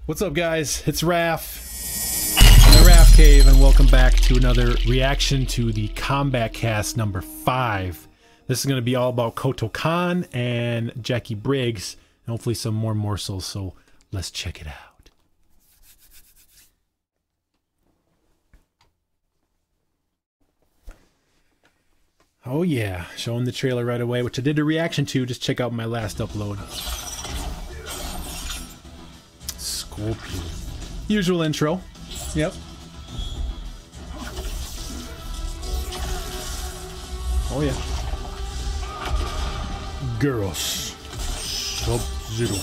What's up, guys? It's Raf in the Rafcave, and welcome back to another reaction to the Kombat Kast number 5. This is going to be all about Kotal Kahn and Jacqui Briggs, and hopefully some more morsels, so let's check it out. Oh yeah, showing the trailer right away, which I did a reaction to. Just check out my last upload. Scorpion. Usual intro. Yep. Oh yeah. Girls. Sub-Zero.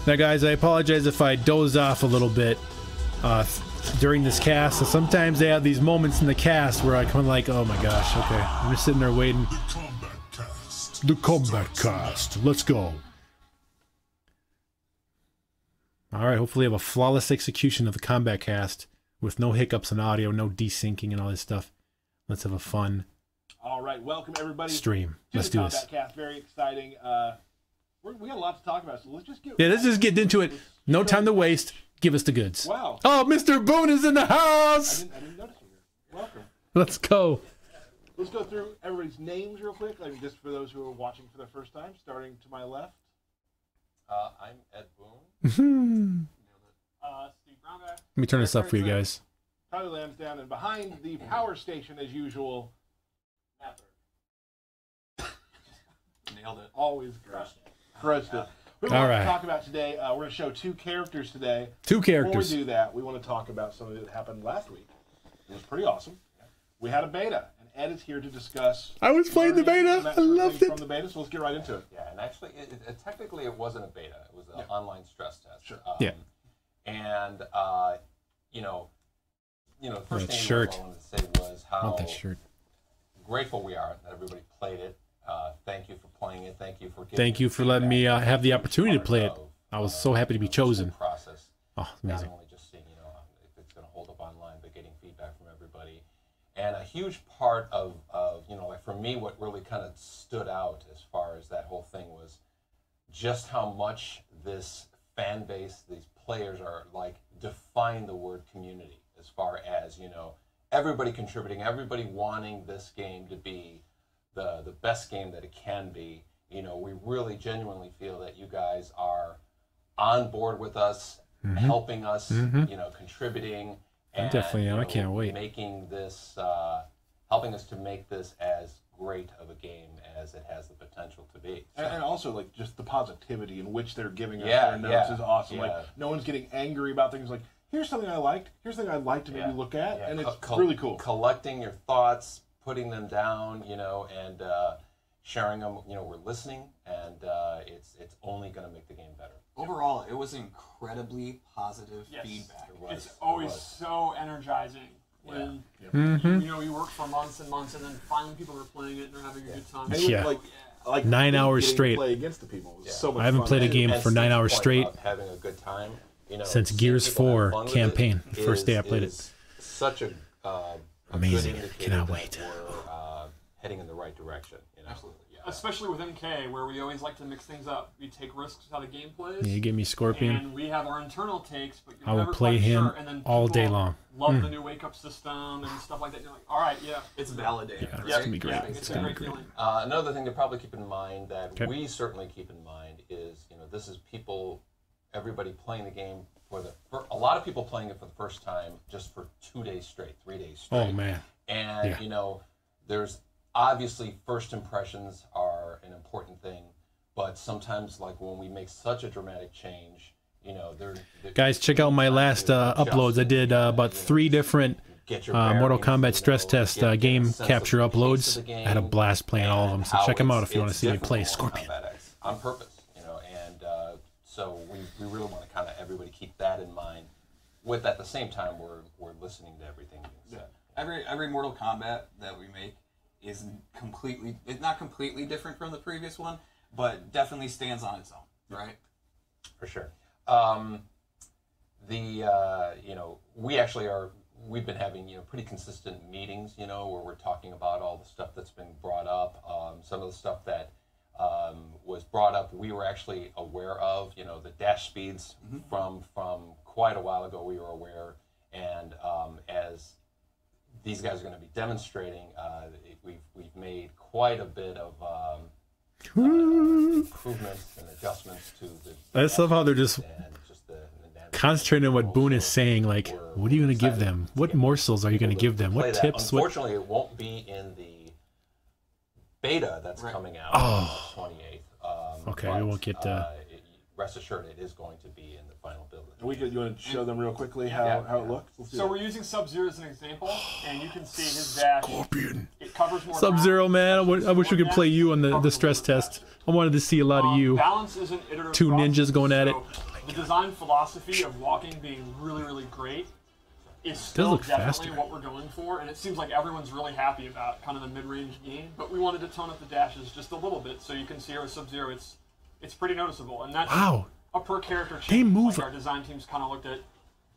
Now guys, I apologize if I doze off a little bit during this cast. So sometimes they have these moments in the cast where I come like, oh my gosh, okay. I'm just sitting there waiting. The Kombat Kast. Let's go. Alright, hopefully I have a flawless execution of the Kombat Kast with no hiccups in audio, no desyncing and all this stuff. Let's have a fun Alright, welcome everybody stream. To Let's the do Kombat this. Cast. Very exciting. We got a lot to talk about, so let's just get Let's just get into it. No time to waste. Give us the goods. Wow. Oh, Mr. Boone is in the house! I didn't notice you here. Welcome. Let's go. Let's go through everybody's names real quick, like just for those who are watching for the first time, starting to my left. I'm Ed Boone. Steve Brownback. Let me turn this up for you guys. Tyler Lansdowne, and behind the power station, as usual, Nailed it. always crushed it. We All want right. to talk about today. We're going to show two characters today. Two characters. Before we do that, we want to talk about something that happened last week. It was pretty awesome. We had a beta, and Ed is here to discuss. I was playing the beta. I loved it. From the beta, so let's get right into it. Yeah, and actually, technically, it wasn't a beta. It was an online stress test. Sure. Yeah. And the first That thing shirt. I wanted to say was I how want that shirt. grateful we are that everybody played it. Thank you for playing it. Thank you for giving Thank you for letting me have the opportunity to play it. I was so happy to be chosen. Process. Oh, amazing. Not only just seeing, if it's going to hold up online, but getting feedback from everybody. And a huge part of like for me, what really kind of stood out as far as that whole thing was just how much this fan base, these players are like define the word community as far as, everybody contributing, everybody wanting this game to be the best game that it can be. We really genuinely feel that you guys are on board with us, helping us, contributing. I definitely am. I can't wait. Making this, helping us to make this as great of a game as it has the potential to be. So. And also, like, just the positivity in which they're giving us Yeah, their notes yeah, is awesome. yeah. Like, no one's getting angry about things. Like, here's something I liked. Here's something I'd like to maybe look at. Yeah. And it's really cool. Collecting your thoughts, putting them down, and sharing them. We're listening, and it's only going to make the game better. Overall, it was incredibly positive feedback. It's always so energizing when you work for months and months, and then finally people are playing it and they're having a good time. And Yeah. Like 9 hours getting to straight. play against the people. It was so much I haven't fun. played a game And for 9 Steve's hours point straight about having a good time, since seeing Gears people have 4 fun with campaign. The first day I played it. is Such a Amazing. good indicator Cannot that wait. We're heading in the right direction. Absolutely. Especially with MK, where we always like to mix things up. We take risks how the game plays. Yeah, you give me Scorpion. And we have our internal takes, but you're I will never play quite him sure. And then all day people long. Love the new wake-up system and stuff like that. And you're like, all right, yeah. It's validating. Yeah, it's right? gonna be great. Yeah, It's it's a gonna be great great. feeling. Another thing to probably keep in mind that Okay. we certainly keep in mind is, this is everybody playing the game for a lot of people playing it for the first time just for 2 days straight, 3 days straight. Oh man. And, Yeah. there's obviously first impressions are an important thing, but sometimes like when we make such a dramatic change, they're Guys, check out my last uploads. I did about 3 different get your Mortal bearings, Kombat stress test get a game sense of capture the pace uploads. of the I had a game blast playing all of them, and so how check them out it's- if you want to it's see me different play on Scorpion. Kombat X on purpose, and so we really want to kind of everybody keep that in mind. With at the same time, we're listening to everything being said. Every Mortal Kombat that we make is it's not completely different from the previous one, but definitely stands on its own, right? For sure. We actually we've been having pretty consistent meetings, where we're talking about all the stuff that's been brought up, some of the stuff that was brought up, we were actually aware of. You know, the dash speeds from quite a while ago, we were aware, and as these guys are going to be demonstrating, we've made quite a bit of improvements and adjustments to the. I just love how they're just concentrating on what Boone is saying. Like, what are you going to give them? What morsels are you going to give them? What tips? Unfortunately, it won't be in the beta that's coming out on the 28th. Okay, we won't get. Rest assured, it is going to be in the final build. You want to show them real quickly how it looks? So we're using Sub-Zero as an example, and you can see his dash. Scorpion. It covers more Sub-Zero, man. I wish we could play you on the stress test. I wanted to see a lot of you. Balance is an iterative Two process, ninjas going at it. The design philosophy of walking being really, really great is still look definitely faster. what we're going for, and it seems like everyone's really happy about kind of the mid-range game, but we wanted to tone up the dashes just a little bit, so you can see here with Sub-Zero, it's pretty noticeable, and that's a per character change. They move. Like our design teams kind of looked at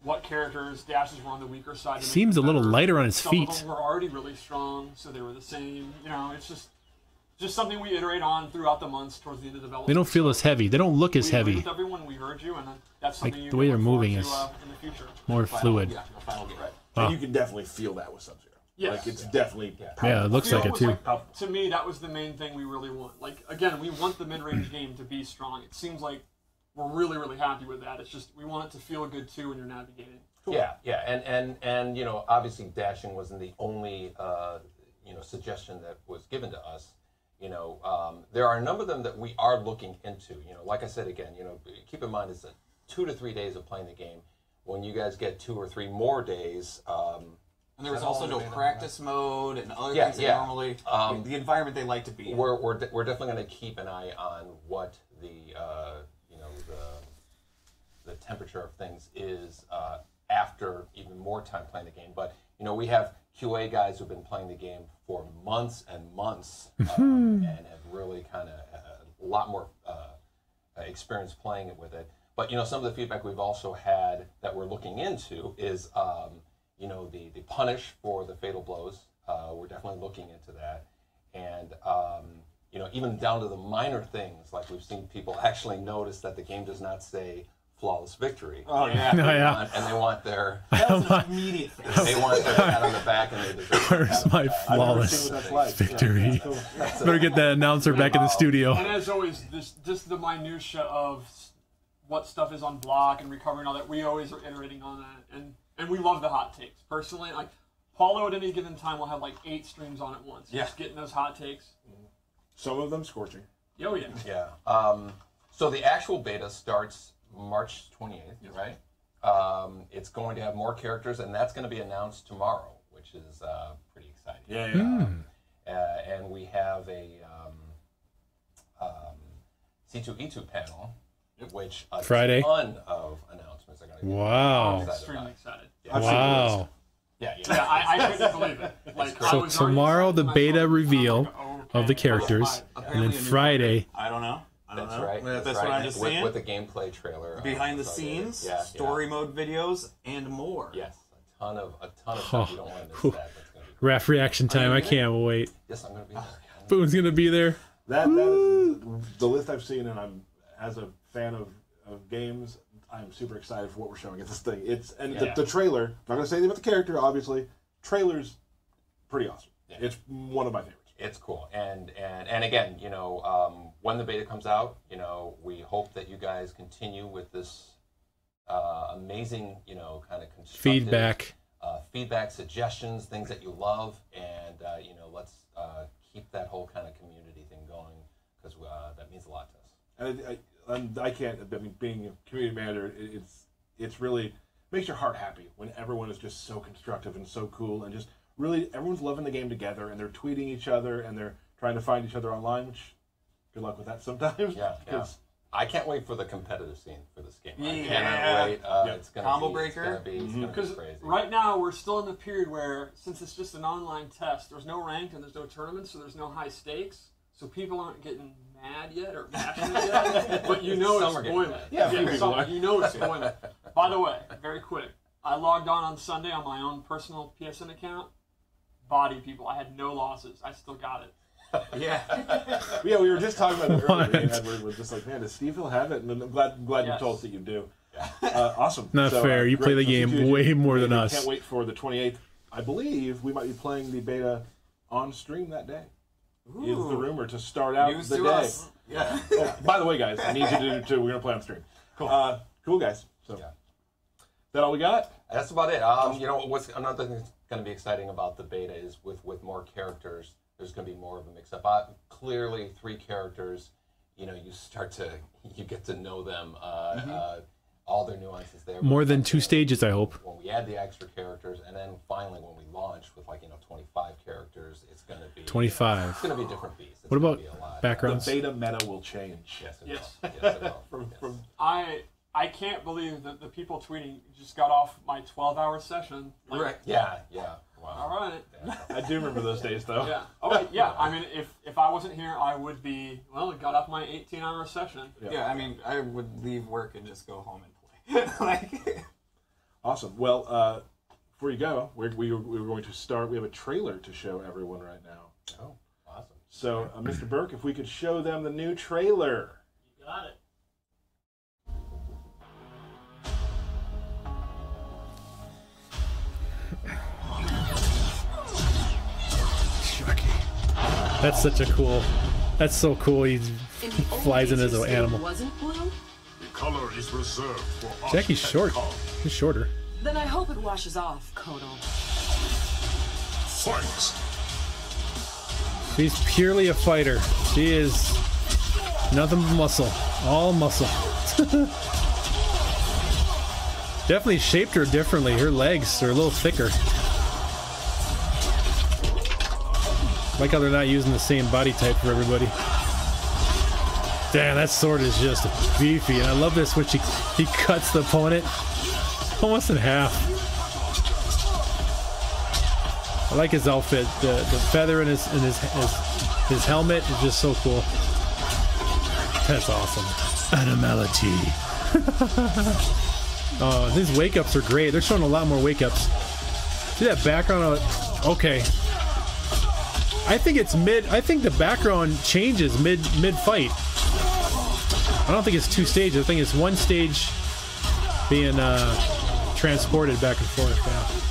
what characters' dashes were on the weaker side. He seems a little lighter on his Some feet. of them were already really strong, so they were the same. You know, it's just something we iterate on throughout the months towards the end of development. They don't feel as heavy. They don't look as We agreed heavy. with everyone, we heard you, and that's something you The way can they're look forward moving to, is in the future. more fluid. Yeah, the final game. And you can definitely feel that with Sub-Zero. Yes. Like, it's definitely Yeah, it looks like it too. To me, that was the main thing we really want. Like, again, we want the mid-range game to be strong. It seems like we're really, really happy with that. It's just we want it to feel good too when you're navigating. Yeah, and you know, obviously dashing wasn't the only suggestion that was given to us. You know, there are a number of them that we are looking into. You know, like I said again, you know, keep in mind it's 2 to 3 days of playing the game. When you guys get 2 or 3 more days. And there was also no practice mode and other things that normally the environment they like to be in. We're definitely going to keep an eye on what the the temperature of things is after even more time playing the game. But you know, we have QA guys who've been playing the game for months and months and have really kind of a lot more experience playing it with it. But you know, some of the feedback we've also had that we're looking into is you know, the punish for the fatal blows. We're definitely looking into that, and you know, even down to the minor things, like we've seen people actually notice that the game does not say flawless victory. Oh yeah. And they want their Immediate thing. they want their pat on the back, and they deserve Where's my flawless victory? Yeah. Better get that announcer back in the studio. And as always, just the minutia of what stuff is on block and recovery and all that, we always are iterating on that. And we love the hot takes. Personally, like Paulo at any given time will have like 8 streams on at once. Yeah. Just getting those hot takes. Some of them scorching. Oh yeah. Yeah. So the actual beta starts March 28th, right? It's going to have more characters, and that's going to be announced tomorrow, which is pretty exciting. Yeah. And we have a C2E2 panel, which a Friday? ton of announcements are going to be. Wow. I'm extremely excited. I've seen the Wow. list. Yeah, I couldn't believe it. Like, I So was already tomorrow the excited beta myself. reveal I'm like, of the okay. characters, and then Friday. I don't know. That's right. That's right. what I'm just saying. With the gameplay trailer. Behind the so scenes, yeah, story mode videos, and more. Yes, a ton of stuff. You don't want to miss that. That's gonna be Raf reaction time. I can't wait. Yes, I'm going to be there. Boone's gonna be there. That is the list I've seen, and I'm, as a fan of games, I'm super excited for what we're showing at this thing. The trailer. Not gonna say anything about the character, obviously. Trailer's pretty awesome. Yeah. It's one of my favorites. It's cool, and again, you know, when the beta comes out, you know, we hope that you guys continue with this amazing, you know, kind of constructive feedback, suggestions, things that you love, and you know, let's keep that whole kind of community thing going, because that means a lot to us. And I can't. I mean, being a community manager, it's really makes your heart happy when everyone is just so constructive and so cool, and just really everyone's loving the game together, and they're tweeting each other, and they're trying to find each other online. Which, good luck with that sometimes. Yeah. I can't wait for the competitive scene for this game. I Yeah. cannot wait. It's gonna Combo be, breaker. It's gonna be crazy. Right now, we're still in the period where, since it's just an online test, there's no rank and there's no tournament, so there's no high stakes. So people aren't getting mad yet or passionate yet, but you know Some are it's getting boiling. mad. You know it's boiling. By the way, very quick, I logged on Sunday on my own personal PSN account. Body people, I had no losses. I still got it. Yeah. Yeah, we were just talking about it earlier. Me and Edward was just like, man, does Steve Hill have it? And I'm glad you Yes. told us that you do. Awesome. Not fair. You play the great. game way more than us. Can't wait for the 28th. I believe we might be playing the beta on stream that day. Is the rumor to start out News the to day. us. Yeah. Oh, by the way, guys, I need you to do too. We're gonna play on stream. Cool. Cool, guys. So, that all we got? That's about it. You know, what's another thing that's going to be exciting about the beta is with more characters, there's going to be more of a mix-up. Clearly, 3 characters, you know, you get to know them, all their nuances there. More than 2 stages, I hope. When we add the extra characters, and then finally when we launch with 25 characters, it's going to be 25. It's going to be a different beast. It's What gonna about be a lot. backgrounds? The beta meta will change. Yes, it Yes. will. Yes, it will. Yes. I can't believe that the people tweeting just got off my 12-hour session. Like, Right. Yeah. Wow. All right. Yeah. I do remember those days, though. Yeah. Okay. Yeah. I mean, if I wasn't here, I would be. Well, got off my 18-hour session. Yeah, I mean, I would leave work and just go home and play. Like, Awesome. Well, before you go, we're going to start. We have a trailer to show everyone right now. Oh, awesome. So, Mr. Burke, if we could show them the new trailer. You got it. That's such a cool. That's so cool. He flies in as an animal. Wasn't blue? The color is reserved for us. Jackie's short. Kahn. He's shorter. Then I hope it washes off, Kotal. Fight! She's purely a fighter. She is nothing but muscle. All muscle. Definitely shaped her differently. Her legs are a little thicker. I like how they're not using the same body type for everybody. Damn, that sword is just beefy. And I love this when he cuts the opponent almost in half. I like his outfit. The feather in his helmet is just so cool. That's awesome. Animality. These wake ups are great. They're showing a lot more wake ups. See that background? Okay. I think it's mid. I think the background changes mid fight. I don't think it's 2 stages. I think it's 1 stage being transported back and forth. Yeah.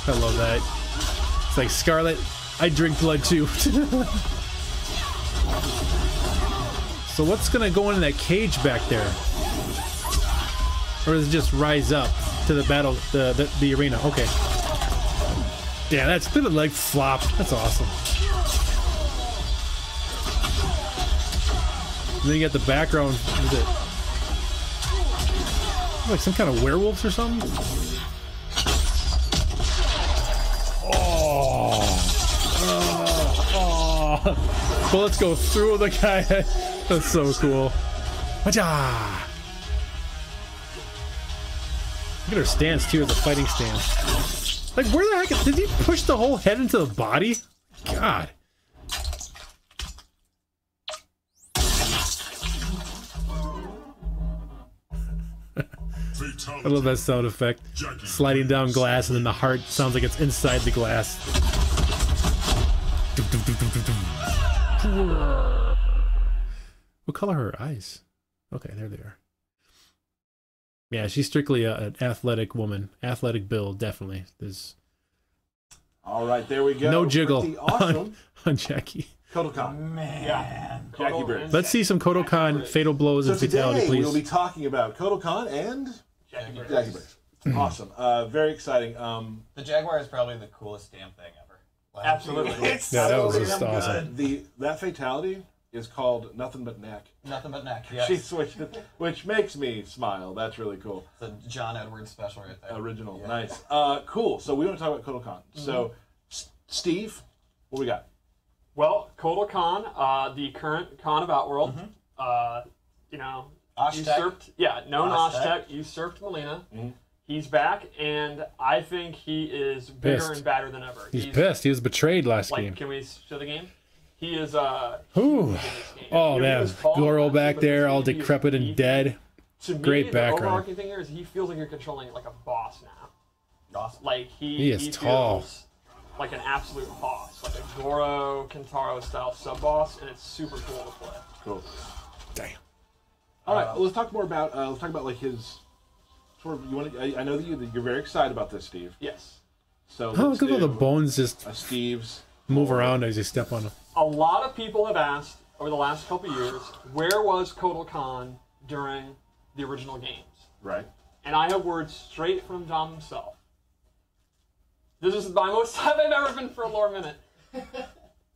I love that. It's like Scarlet. I drink blood too. So what's gonna go into that cage back there? Or does it just rise up to the battle, the arena? Okay. Yeah, that's a bit of leg flop. That's awesome. And then you got the background. What is it? Like some kind of werewolves or something? Oh. Bullets go through the guy. That's so cool. Waja! Look at her stance too, as a fighting stance. Like, where the heck did he push the whole head into the body? God. I love that sound effect. Sliding down glass and then the heart sounds like it's inside the glass. What color are her eyes? Okay, there they are. Yeah, she's strictly an athletic woman. Athletic build, definitely. There's All right, there we go. no jiggle Pretty awesome. on Jacqui. Kotal Kahn. man. Jacqui Briggs. Let's see some Kotal Kahn fatal blows So and fatality, today please. we'll be talking about Kotal Kahn and Jacqui Briggs. Jacqui Briggs. Awesome. Very exciting. The Jaguar is probably the coolest damn thing ever. Like, Absolutely. It's Yeah, that so was just damn awesome. good. That fatality is called Nothing But Neck. Nothing but neck. Yes. She switched it, which makes me smile. That's really cool. It's a John Edwards special right there. Original. Yeah. Nice. Cool. So we want to talk about Kotal Kahn. So, Steve, what we got? Well, Kotal Kahn, the current Khan of Outworld, you know, Aztec. usurped. Yeah, known Aztec. Aztec, usurped Melina. He's back, and I think he is bigger Pissed. and badder than ever. He's pissed. He was betrayed last Like, game. can we show the game? He is Ooh. huge in this game. Oh, He man. was tall, Goro massive, back but there, all he is decrepit and beefy. dead. to me, Great the background. overarching thing here is he feels like you're controlling it like a boss now. Awesome. Like He is tall. feels like an absolute boss, like a Goro Kentaro style sub boss, and it's super cool to play. Cool. Damn. All right, well, let's talk more about like his sort of. You want to? I know that you're very excited about this, Steve. Yes. So Oh, let's look at all the do bones just a Steve's. move around as you step on them. A lot of people have asked over the last couple years, where was Kotal Kahn during the original games? Right. And I have words straight from Dom himself. This is my most time I've ever been for a lore minute.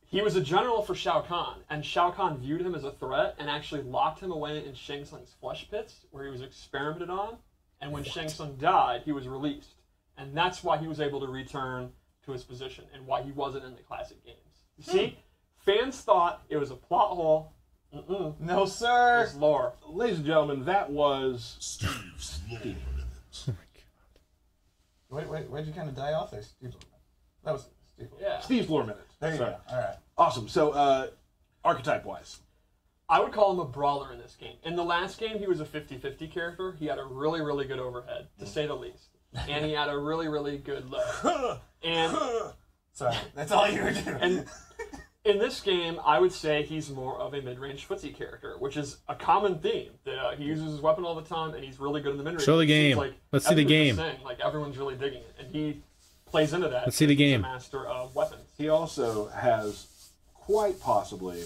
He was a general for Shao Kahn, and Shao Kahn viewed him as a threat and actually locked him away in Shang Tsung's flesh pits, where he was experimented on. And when Shang Tsung died, he was released. And that's why he was able to return to his position and why he wasn't in the classic games. You see, fans thought it was a plot hole. No, It sir. was lore. Ladies and gentlemen, that was Steve's lore. Wait, where'd you kind of die off there, Steve? That was Steve. Yeah. Steve's lore minute. There you Sorry. go. All right. Awesome. So, archetype-wise, I would call him a brawler in this game. In the last game, he was a 50-50 character. He had a really, really good overhead, to say the least. And he had a really, really good low. And Sorry, that's all you were doing. and in this game, I would say he's more of a mid-range footsie character, which is a common theme. That he uses his weapon all the time, and he's really good in the mid-range. Show the It seems game. like Let's see the everyone's just game. saying, like everyone's really digging it, and he plays into that. Let's see the He's a game. master of weapons. he also has quite possibly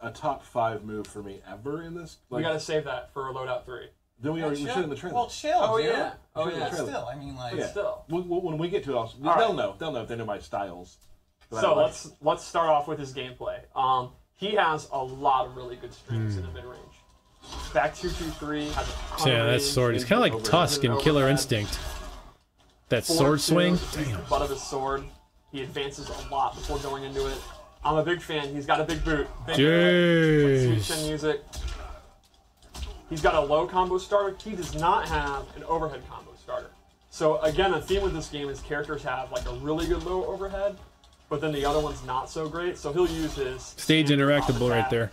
a top 5 move for me ever in this. We got to save that for Loadout 3. Then we said in the trailer. Well, chill, Oh, dude. yeah. Oh, Sure, yeah. the trailer. Still, I mean, like, But still. When we get to it, also, All they'll right. know. They'll know if they know my styles. But So I like- let's start off with his gameplay. He has a lot of really good strings in the mid range. Back 2-2-3 has a ton Yeah, of that range. sword. It's kind of like Tusk in Killer Instinct. That sword 4-2 swing. is the Damn. butt of his sword. He advances a lot before going into it. I'm a big fan. He's got a big boot. Big Sweet chin Jeez. music. He's got a low combo starter. He does not have an overhead combo starter. So again, the theme with this game is characters have like a really good low overhead, but then the other one's not so great. So he'll use his Stage standard interactable combo right attack. there.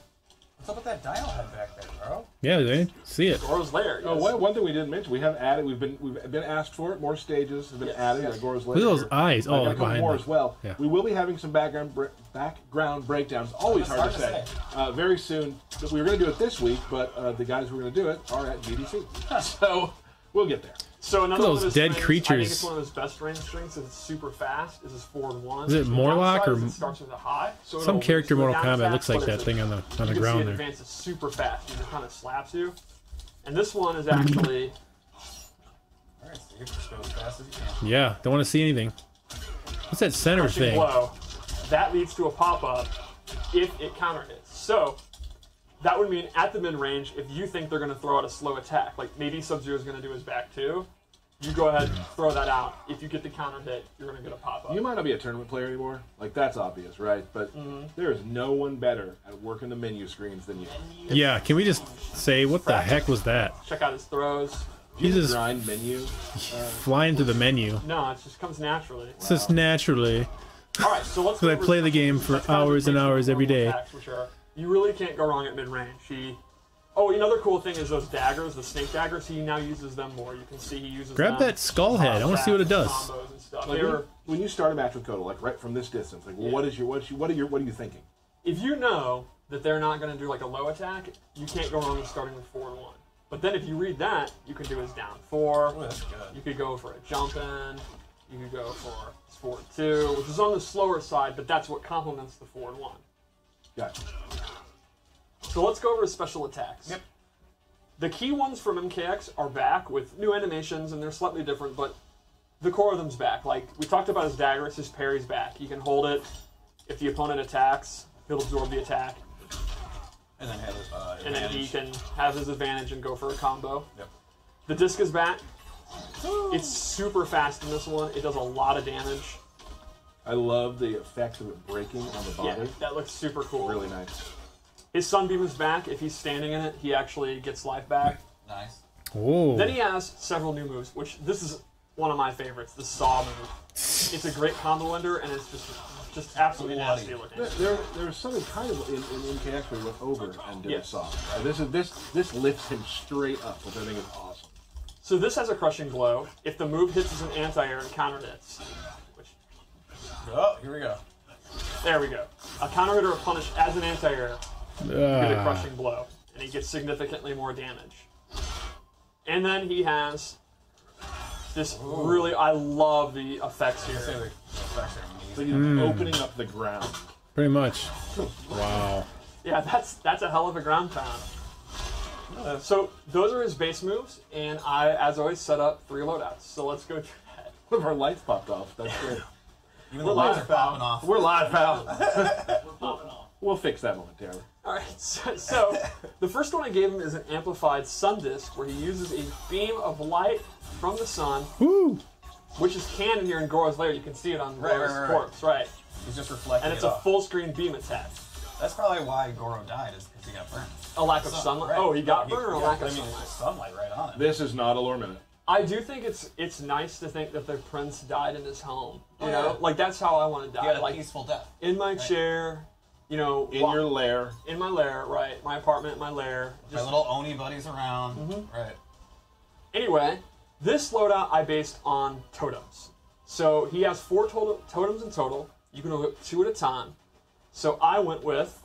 what's up with that dial head back there, bro? Yeah, they see it. Goro's lair. Oh, yes. one thing we didn't mention, we have added. We've been asked for it. More stages have been Yes, added. yes. Like Gora's Look at those eyes. I got Oh, a couple behind more them. as well. Yeah. We will be having some background breakdowns. Always That's hard to say. hard Very soon. We were going to do it this week, but the guys who are going to do it are at GDC. So we'll get there. So another Look at one those of his dead strings, I creatures. think it's one of his best range strings because it's super fast. Is his forward one. Is it The Morlock downside or- is it starts with a high? So Some it'll character slow Mortal down Kombat fast, looks like but that it's thing on the you can see ground it there. advances super fast. It just kind of slaps you. And this one is actually All right, Steve, just go as fast as you can. Yeah, don't want to see anything. What's that center crushing thing? blow. That leads to a pop-up if it counter hits. So that would mean at the mid-range, if you think they're going to throw out a slow attack, like maybe Sub-Zero is going to do his back two, you go ahead and throw that out. If you get the counter hit, you're going to get a pop-up. You might not be a tournament player anymore. Like, that's obvious, right? But there is no one better at working the menu screens than you. Yeah, can we just say what the heck was that? Check out his throws. You Jesus. grind menu. Flying through the menu. No, it just comes naturally. It's just naturally. All right, so let's. So I go over play the some- game for let's kind of hours and take some hours every normal day. attacks, which are, you really can't go wrong at mid-range. Oh, another cool thing is those daggers, the snake daggers. He now uses them more. You can see he uses Grab them. that skull head. I want to see what it does. Combos and stuff. Like, They were- when you start a match with Kotal, like right from this distance, like what are you thinking? if you know that they're not going to do like a low attack, you can't go wrong with starting with forward one. But then if you read that, you can do his down four. Oh, that's good. You could go for a jump in. You could go for his forward two, which is on the slower side, but that's what complements the forward one. Gotcha. So let's go over his special attacks. Yep. The key ones from MKX are back with new animations, and they're slightly different, but the core of them's back. Like, we talked about his daggers, his parry's back. You can hold it. If the opponent attacks, he'll absorb the attack. And then have his And then he advantage. can have his advantage and go for a combo. Yep. The disc is back. It's super fast in this one. It does a lot of damage. I love the effect of it breaking on the body. Yeah, that looks super cool. Really nice. His Sunbeam is back. If he's standing in it, he actually gets life back. Nice. Whoa. Then he has several new moves, which this is one of my favorites, the Saw move. It's a great combo ender, and it's just absolutely nasty looking. There's something kind of in MKX where he went over and did Yes. a soft. This lifts him straight up, which I think is awesome. So this has a crushing blow. If the move hits as an anti-air and counter hits, which Oh, here we go. there we go. A counter hit or a punish as an anti-air with a crushing blow, and he gets significantly more damage. And then he has this really, I love the effects Say here. the effects are So amazing. he's opening up the ground. Pretty much. Wow. Yeah, that's a hell of a ground pound. So those are his base moves, and I, as always, set up 3 loadouts. So let's go through that. One of our lights popped off. That's great. Even the lights are popping off. We're live, pal. We'll fix that momentarily. All right, so the first one I gave him is an amplified sun disk, where he uses a beam of light from the sun, Woo! which is canon here in Goro's lair. You can see it on Goro's right. corpse, right? He's just reflecting And it's it a off. full screen beam attack. That's probably why Goro died, is because he got burned. A lack of sunlight. Right. Oh, he got No, burned or a yeah, lack of I mean, sunlight? sunlight right on it. This is not a lore minute. I do think it's nice to think that the prince died in his home. You Oh, know, yeah. like that's how I want to He die. had a Like peaceful death. in my chair, you know, In your lair. in my lair, right? My apartment, my lair. My little Oni buddies around. Right. Anyway, this loadout I based on totems. So he has 4 totems in total. You can equip 2 at a time. So I went with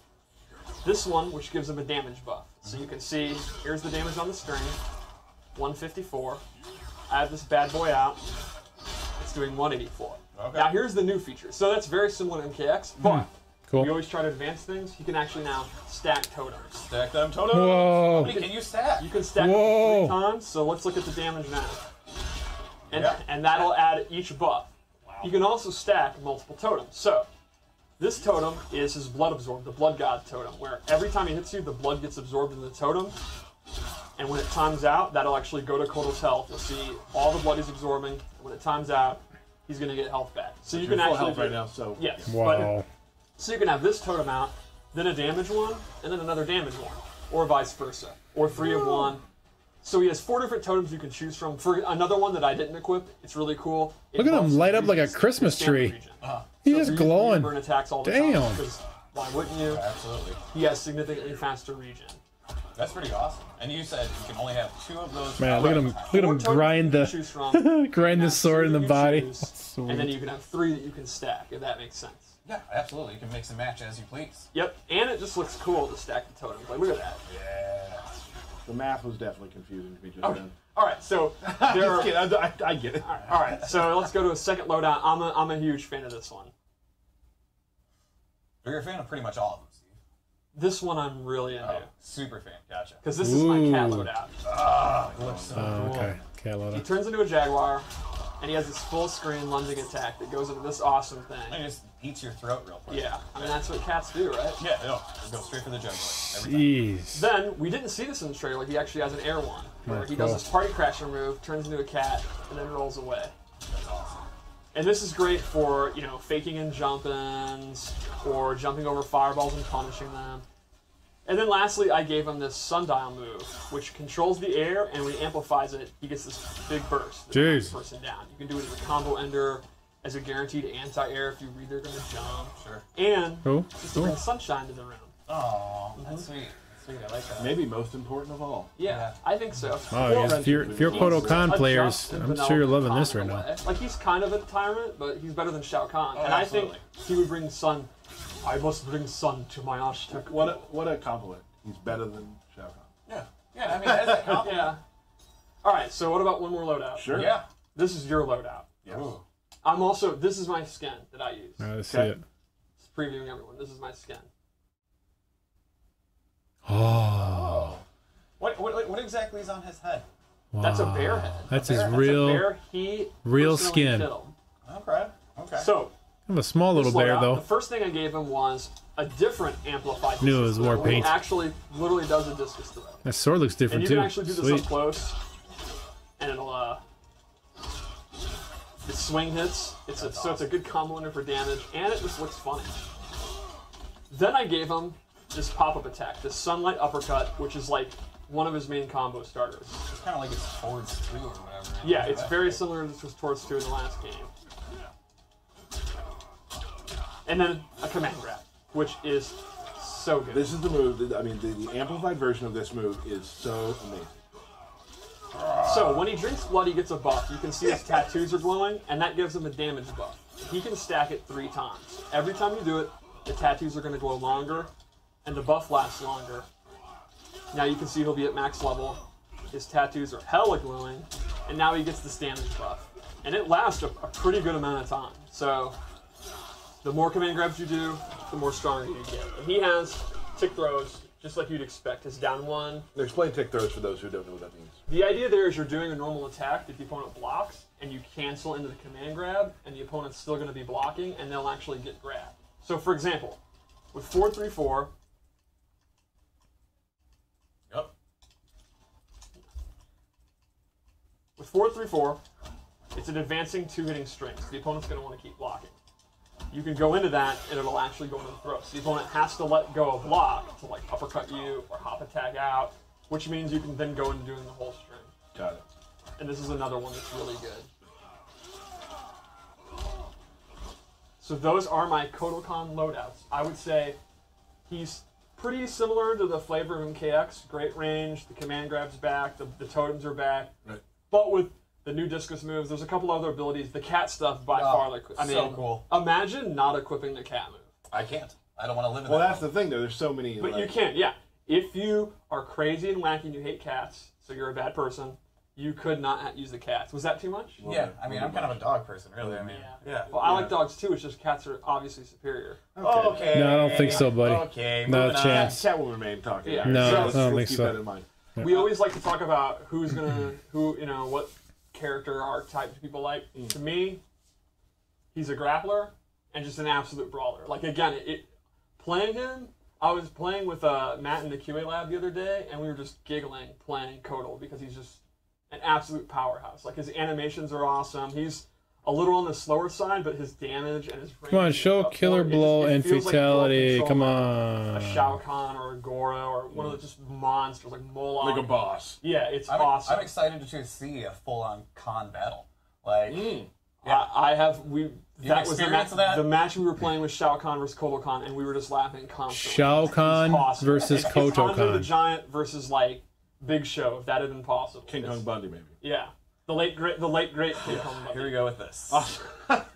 this one, which gives him a damage buff. So you can see, here's the damage on the screen, 154. I have this bad boy out. It's doing 184. Okay. Now here's the new feature. So that's very similar to MKX, but Cool. we always try to advance things. You can actually now stack totems. Stack them totems. Whoa. How many can you stack? You can stack Whoa. them 3 times, so let's look at the damage now. And, Yeah. and that'll add each buff. You can also stack multiple totems. So, this totem is his blood absorb, the blood god totem, where every time he hits you, the blood gets absorbed into the totem. And when it times out, that'll actually go to Kotal's health. You'll see all the blood he's absorbing. And when it times out, he's going to get health back. So you You're can full actually health right now, so Yes. Wow. So you can have this totem out, then a damage one, and then another damage one, or vice versa, or 3 of one. So he has 4 different totems you can choose from. For another one that I didn't equip, it's really cool. It Look at him bumps light up like a regions, Christmas standard tree. region. He's So just you glowing. burn attacks all the Damn. time, because why wouldn't you? Absolutely. He has significantly faster region. That's pretty awesome. And you said you can only have 2 of those. Man, look at him! Look at 4 him totems grind you can the choose from, grind the have sword 2 in the you body. choose, and then you can have 3 that you can stack, if that makes sense. Yeah, absolutely. You can mix and match as you please. Yep, and it just looks cool to stack the totems. Like, look at that. Yeah. the math was definitely confusing to me just Okay. then. All right, so there are. Just kidding, I get it. All right, so let's go to a second loadout. I'm a huge fan of this one. You're a fan of pretty much all of them, Steve. This one I'm really into. Oh, super fan. Gotcha. Because this is my cat Ooh. loadout. Ah, it looks so Oh, cool. okay. Cat He loadout. turns into a jaguar, and he has this full screen lunging attack that goes into this awesome It thing. just eats your throat real quick. Yeah, I mean that's what cats do, right? Yeah, no. Just go straight for the jugular. Every time. Jeez. Then we didn't see this in the trailer. He actually has an air one, where he does cool. this party crasher move, turns into a cat, and then rolls away. That's awesome. And this is great for, faking and jump-ins, or jumping over fireballs and punishing them. And then lastly, I gave him this sundial move, which controls the air, and when he amplifies it, he gets this big burst that knocks Jeez. the person down. You can do it as a combo ender, as a guaranteed anti-air if you read they're going to jump, Sure. and Cool. just to bring sunshine to the room. Oh, that's sweet. That's sweet. I like that. Maybe most important of all. Yeah, I think so. Oh, Well, yes. If you're Kotal Kahn he's players, adjusted I'm vanilla sure you're loving Kahn this in right a now. way. Like, he's kind of a tyrant, but he's better than Shao Kahn. Oh, And I think absolutely. he would bring sun. I must bring sun to my Aztec. What a compliment. He's better than Shao Kahn. Yeah. Yeah, I mean, that's a compliment. Yeah. All right, so what about one more loadout? Sure. Yeah. This is your loadout. Yes. Ooh. This is my skin that I use. All right, let's see Okay. it. Just previewing everyone. This is my skin. Oh. What exactly is on his head? Wow. That's a bear head. That's A his bear? That's a real. Bear, he real personally skin. killed. Okay. Okay. So, I'm a small little this bear loadout, though. the first thing I gave him was a different amplified Knew it was discus more throw, where he paint. actually literally does a discus throw. That sword looks And different you too. can actually do this Sweet. up close, and it'll the swing hits. So it's a good combo ender for damage, and it just looks funny. Then I gave him this pop-up attack, this sunlight uppercut, which is like one of his main combo starters. It's kind of like it's towards 2 or whatever. Yeah, it's very similar to Towards 2 in the last game. And then a command grab, which is so good. This is the move. I mean, the amplified version of this move is so amazing. So when he drinks blood, he gets a buff. You can see his tattoos are glowing, and that gives him a damage buff. He can stack it 3 times. Every time you do it, the tattoos are going to glow longer, and the buff lasts longer. Now you can see he'll be at max level. His tattoos are hella glowing, and now he gets this damage buff. And it lasts a pretty good amount of time. So the more command grabs you do, the more stronger you get. And he has tick throws, just like you'd expect. His down 1. Explain tick throws for those who don't know what that means. The idea there is you're doing a normal attack that the opponent blocks, and you cancel into the command grab, and the opponent's still going to be blocking, and they'll actually get grabbed. So, for example, with 4-3-4. Yep. With 4-3-4, it's an advancing 2-hitting string, so the opponent's going to want to keep blocking. You can go into that, and it'll actually go into the throw. So the opponent has to let go of block to like uppercut you or hop attack out, which means you can then go into doing the whole string. Got it. And this is another one that's really good. So those are my Kotal Kahn loadouts. I would say he's pretty similar to the flavor of MKX. Great range, the command grab's back, the totems are back. Right. But with the new discus moves, there's a couple other abilities. The cat stuff by far. I mean, so cool. Imagine not equipping the cat move. I can't. I don't want to live in Well, that that's the thing, though. There's so many. But like, you can, yeah. If you are crazy and wacky and you hate cats, so you're a bad person, you could not use the cats. Was that too much? Yeah, I mean, I'm kind of a dog person, really. I mean, yeah. Well, I like dogs too. It's just cats are obviously superior. Okay. No, I don't think so, buddy. Okay. No moving on. chance. Cat will remain talking. Yeah. No, So I don't let's think keep so. that in mind. We always like to talk about what character archetypes people like. To me, he's a grappler and just an absolute brawler. Like again, playing him. I was playing with Matt in the QA lab the other day, and we were just giggling playing Kotal because he's just an absolute powerhouse. Like his animations are awesome. He's a little on the slower side, but his damage and his range. Come on, show up killer there, blow it and feels like fatality. control Come a on. Shao Kahn or a Goro or one of the just monsters like Moloch. Like a boss. Yeah, it's I'm awesome. excited to see a full-on Khan battle. Like, I have that was experienced that? the match we were playing with Shao Kahn versus Kotal Kahn, and we were just laughing constantly. Shao It's Kahn awesome. versus It's Kotal Andre the Kahn. Giant versus like Big Show, if that had been possible. King Kong Bundy, maybe. Yeah, the late great King Kong. here we go with this.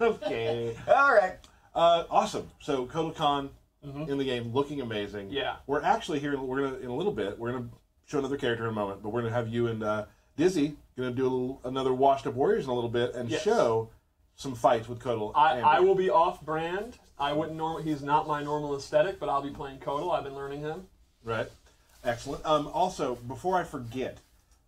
Okay. All right. Awesome. So Kotal Kahn in the game, looking amazing. Yeah. We're actually here. We're gonna in a little bit. We're gonna show another character in a moment, but we're gonna have you and Dizzy gonna do another washed up warriors in a little bit and Yes. show some fights with Kotal. I will be off brand. I wouldn't he's not my normal aesthetic, but I'll be playing Kotal. I've been learning him. Right. Excellent. Also, before I forget,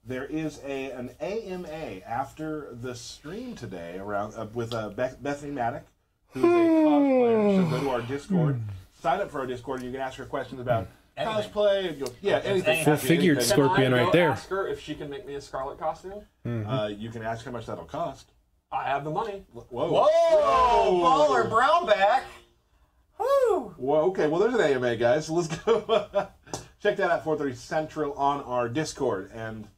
there is an AMA after the stream today around with Bethany Maddock, who's a cosplayer. So go to our Discord, sign up for our Discord, and you can ask her questions about Anything. cosplay. Anything. Full-figured Anything. Scorpion Can I right go there. ask her if she can make me a Scarlet costume? You can ask how much that'll cost. I have the money. Whoa. Whoa! Baller Brownback! Woo! Well, okay. Well, there's an AMA, guys. So let's go. Check that out, 4:30 Central on our Discord. And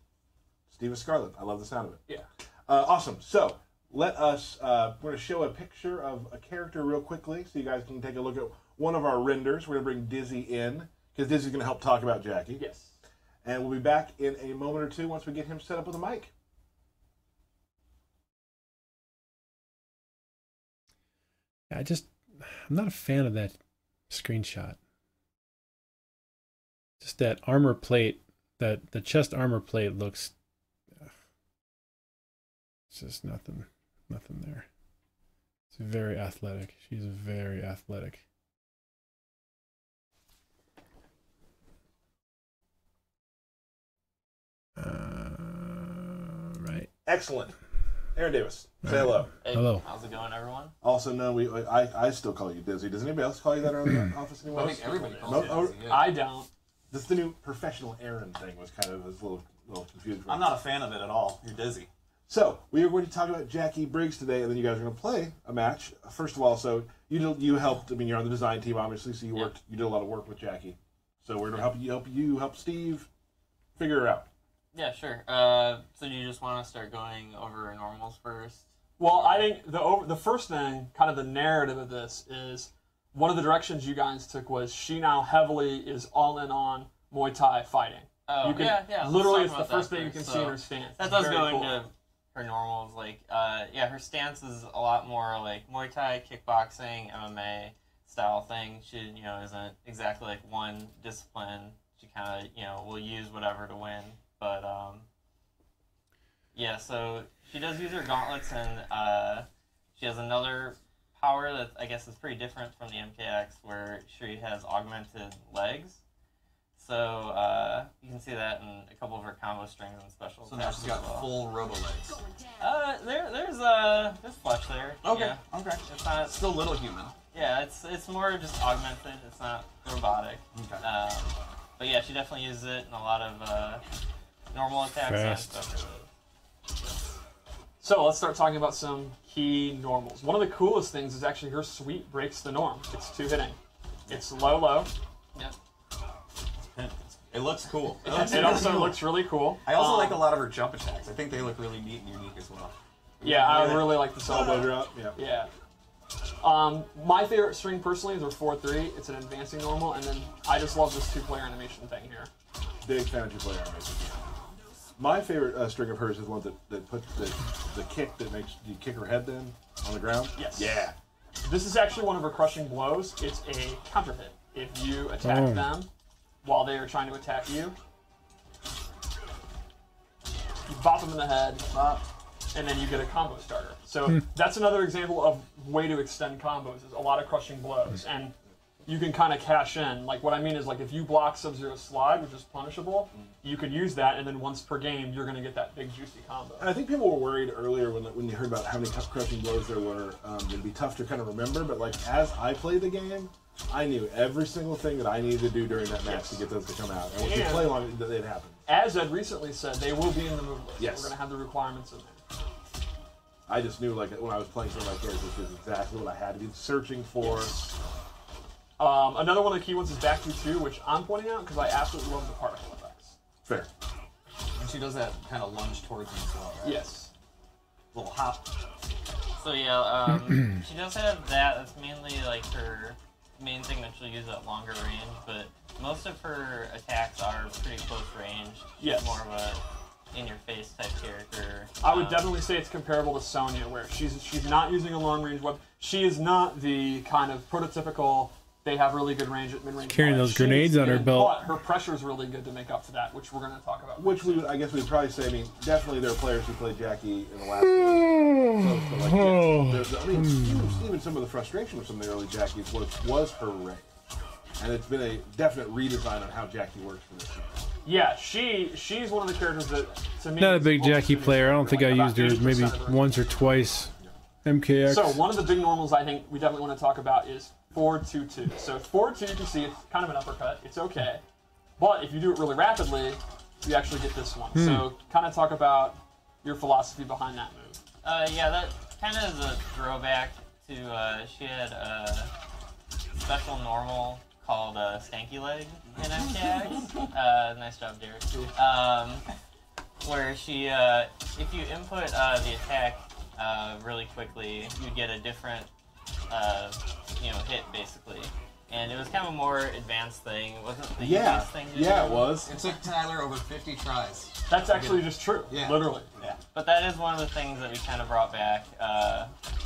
Steve is Scarlet. I love the sound of it. Yeah. Awesome. So let us. We're going to show a picture of a character real quickly, so you guys can take a look at one of our renders. We're going to bring Dizzy in because Dizzy's going to help talk about Jacqui. Yes. And we'll be back in a moment or two once we get him set up with a mic. I'm not a fan of that screenshot. Just that armor plate, the chest armor plate looks. It's just nothing there. It's very athletic. She's very athletic. Right. Excellent. Aaron Davis, say hello. Hey, Hello. How's it going, everyone? Also known, I still call you Dizzy. Does anybody else call you that around the office anymore? I think everybody calls No, it oh, Dizzy, yeah. I don't. This the new professional Aaron thing was kind of a little confusing. For I'm me. not a fan of it at all. You're Dizzy. So we are going to talk about Jacqui Briggs today, and then you guys are going to play a match. First of all, so you helped. I mean, you're on the design team, obviously, so you did a lot of work with Jacqui. So we're going to help Steve figure her out. Yeah, sure. So do you just want to start going over normals first? Well, I think the first thing, kind of the narrative of this is one of the directions you guys took was she now heavily is all in on Muay Thai fighting. Oh, you can, yeah. Literally, Let's it's talk the about first that thing you can first. see in her stance. That It's does very go cool. into her normals. Like, yeah, her stance is a lot more like Muay Thai, kickboxing, MMA style thing. She, isn't exactly like one discipline. She kind of, will use whatever to win. But, yeah, so she does use her gauntlets, and she has another power that I guess is pretty different from the MKX, where she has augmented legs. So you can see that in a couple of her combo strings and special So now attacks she's got as well. full robo legs. There's flesh there. Okay, Yeah. okay. It's not. Still little human. Yeah, it's more just augmented. It's not robotic. Okay. But yeah, she definitely uses it in a lot of normal attacks and Fast. stuff. So let's start talking about some key normals. One of the coolest things is actually her sweep breaks the norm. It's 2 hitting. It's low. Yep. It looks cool. It also looks really cool. I also like a lot of her jump attacks. I think they look really neat and unique as well. Yeah, I really like the elbow Elbow drop. drop. Yeah. Yeah. My favorite string personally is her 4-3. It's an advancing normal, and then I just love this 2-player animation thing here. Big fan of 2-player animation. My favorite string of hers is the one that puts the kick that makes you kick her head then on the ground. Yes. Yeah. This is actually one of her crushing blows. It's a counter hit. If you attack them while they are trying to attack you, you bop them in the head, and then you get a combo starter. So that's another example of way to extend combos, is a lot of crushing blows. And you can kind of cash in. Like, what I mean is, like, if you block Sub-Zero slide, which is punishable, you could use that, and then once per game, you're going to get that big, juicy combo. And I think people were worried earlier when you heard about how many tough crushing blows there were. It'd be tough to kind of remember, but like as I played the game, I knew every single thing that I needed to do during that match to get those to come out. And once you play long, it happened. As Ed recently said, they will be in the move list. Yes. We're going to have the requirements in there. I just knew, like, when I was playing some of my characters, this is exactly what I had to be searching for. Another one of the key ones is back to 2, which I'm pointing out because I absolutely love the particle effects. Fair. And she does that kind of lunge towards him as well, right? Yes. Little hop. So yeah, she does have that. That's mainly like her main thing that she'll use at longer range, but most of her attacks are pretty close range. She's Yes. more of a in-your-face type character. I would definitely say it's comparable to Sonya, where she's not using a long-range weapon. She is not the kind of prototypical, they have really good range at mid-range. Carrying fire. those grenades on her belt. But her pressure is really good to make up to that, which we're going to talk about. Which I guess we'd probably say, I mean, definitely there are players who played Jacqui in the last game. So, like, I mean, even some of the frustration with some of the early Jackies was her range. And it's been a definite redesign on how Jacqui works for this game. Yeah, she's one of the characters that, to me... Not a is big almost Jacqui unique. player. I don't think I Like, used her about maybe 80% of her. once or twice. MKX. So one of the big normals I think we definitely want to talk about is 4-2-2. So 4-2, you can see it's kind of an uppercut. It's okay. But if you do it really rapidly, you actually get this one. So kind of talk about your philosophy behind that move. Yeah, that kind of is a throwback to, she had a special normal called Stanky Leg in MKX. Nice job, Derek. Where she, if you input the attack really quickly, you get a different, hit basically. And it was kind of a more advanced thing. It wasn't the easiest thing to do. Yeah, it was. It took Tyler over 50 tries. That's actually just true. Yeah. Literally. Yeah. But that is one of the things that we kind of brought back.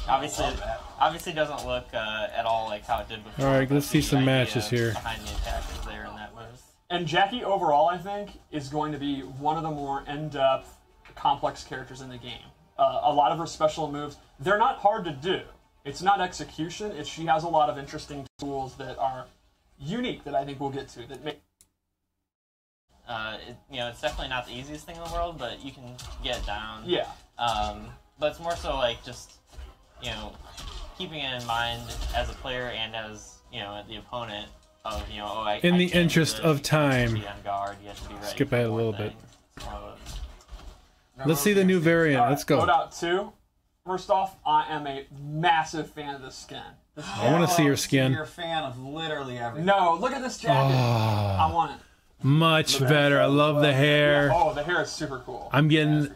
Obviously doesn't look at all like how it did before. All right, but let's see the some idea matches here. Behind the attack is there in that move. And Jacqui overall, I think, is going to be one of the more in-depth, complex characters in the game. A lot of her special moves, they're not hard to do. It's not execution. She has a lot of interesting tools that are unique that I think we'll get to. That make It's definitely not the easiest thing in the world, but you can get it down. Yeah. But it's more so like just, keeping it in mind as a player and as, the opponent of, In the interest of time. Be on guard. You have to be ready Skip for ahead a more little bit. things. Let's see the new variant. All right, Let's go. Loadout 2. First off, I am a massive fan of this skin. I want to see her skin. You're a fan of literally everything. No, look at this jacket. I want it. Much better. I love the hair. Oh, the hair is super cool. I'm getting